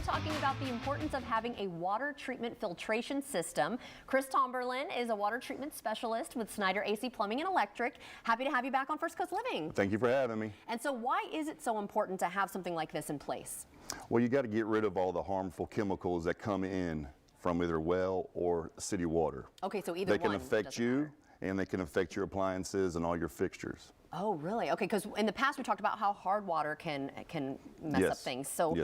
talking about the importance of having a water treatment filtration system. Chris Tomberlin is a water treatment specialist with Snyder AC Plumbing and Electric. Happy to have you back on First Coast Living. Thank you for having me. And so why is it so important to have something like this in place? Well, you got to get rid of all the harmful chemicals that come in from either well or city water. Okay, so either they can one affect you matter. And they can affect your appliances and all your fixtures. Oh, really? Okay, because in the past we talked about how hard water can mess up things. So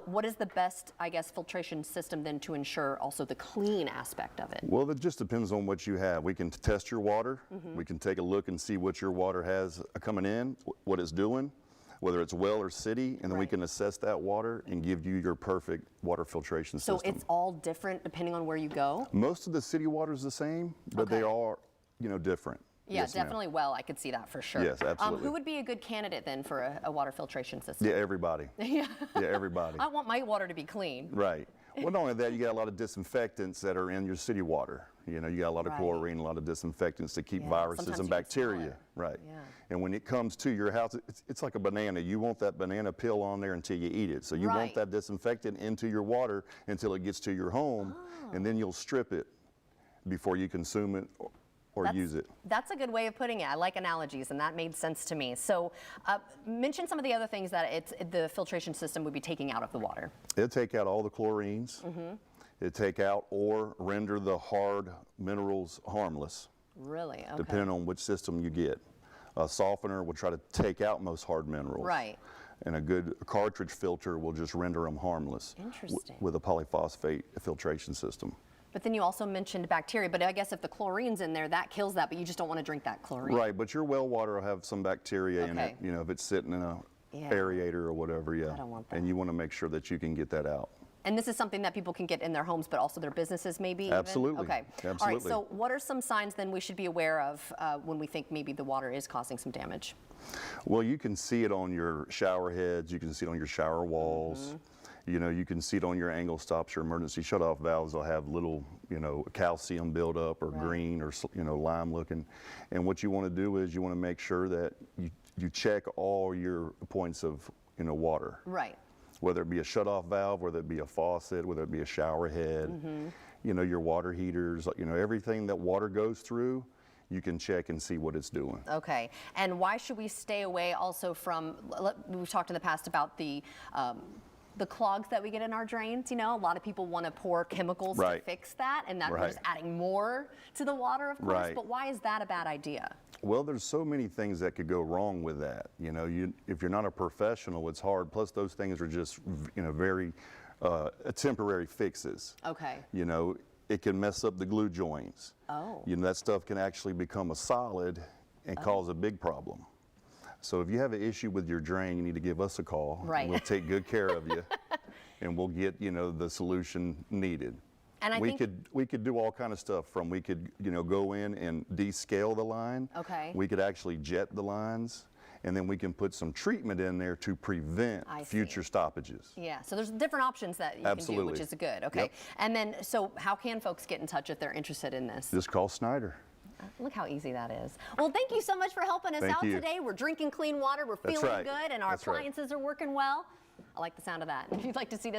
what is the best, I guess, filtration system then to ensure also the clean aspect of it? Well, it just depends on what you have. We can test your water. We can take a look and see what your water has coming in, what it's doing, whether it's well or city, and then we can assess that water and give you your perfect water filtration system. So it's all different depending on where you go? Most of the city water is the same, but they are, different. Yeah, yes, definitely well. I could see that for sure. Yes, absolutely. Who would be a good candidate then for a water filtration system? Yeah, everybody. Yeah, everybody. I want my water to be clean. Right. Well, not only that, you got a lot of disinfectants that are in your city water. You got a lot of chlorine, a lot of disinfectants to keep viruses and bacteria. Right. Yeah. And when it comes to your house, it's like a banana. You want that banana peel on there until you eat it. So you want that disinfectant into your water until it gets to your home, and then you'll strip it before you consume it or use it. That's a good way of putting it. I like analogies, and that made sense to me. So mention some of the other things that the filtration system would be taking out of the water. It'll take out all the chlorines. It'll take out or render the hard minerals harmless. Really? Okay. Depending on which system you get. A softener will try to take out most hard minerals. Right. And a good cartridge filter will just render them harmless. Interesting. With a polyphosphate filtration system. But then you also mentioned bacteria, but I guess if the chlorine's in there, that kills that, but you just don't want to drink that chlorine. Right, but your well water will have some bacteria in it, if it's sitting in a aerator or whatever, I don't want that. And you want to make sure that you can get that out. And this is something that people can get in their homes, but also their businesses maybe? Absolutely. Even? Okay. Absolutely. All right, so what are some signs then we should be aware of when we think maybe the water is causing some damage? Well, you can see it on your shower heads, you can see it on your shower walls. You can see it on your angle stops, your emergency shutoff valves will have little, calcium buildup or green or, lime looking. And what you want to do is you want to make sure that you check all your points of, water. Right. Whether it be a shutoff valve, whether it be a faucet, whether it be a shower head, your water heaters, everything that water goes through, you can check and see what it's doing. Okay. And why should we stay away also from, we've talked in the past about the clogs that we get in our drains, a lot of people want to pour chemicals to fix that, and that we're just adding more to the water, of course, but why is that a bad idea? Well, there's so many things that could go wrong with that. If you're not a professional, it's hard. Plus, those things are just, very temporary fixes. Okay. It can mess up the glue joints. Oh. That stuff can actually become a solid and cause a big problem. So if you have an issue with your drain, you need to give us a call. Right. We'll take good care of you, and we'll get the solution needed. And we could do all kind of stuff. From we could go in and descale the line. Okay. We could actually jet the lines, and then we can put some treatment in there to prevent future stoppages. Yeah. So there's different options that you can do, which is good. Okay. Yep. And then so how can folks get in touch if they're interested in this? Just call Snyder. Look how easy that is. Well, thank you so much for helping us out today. We're drinking clean water, we're feeling good, and our appliances are working well. I like the sound of that. If you'd like to see this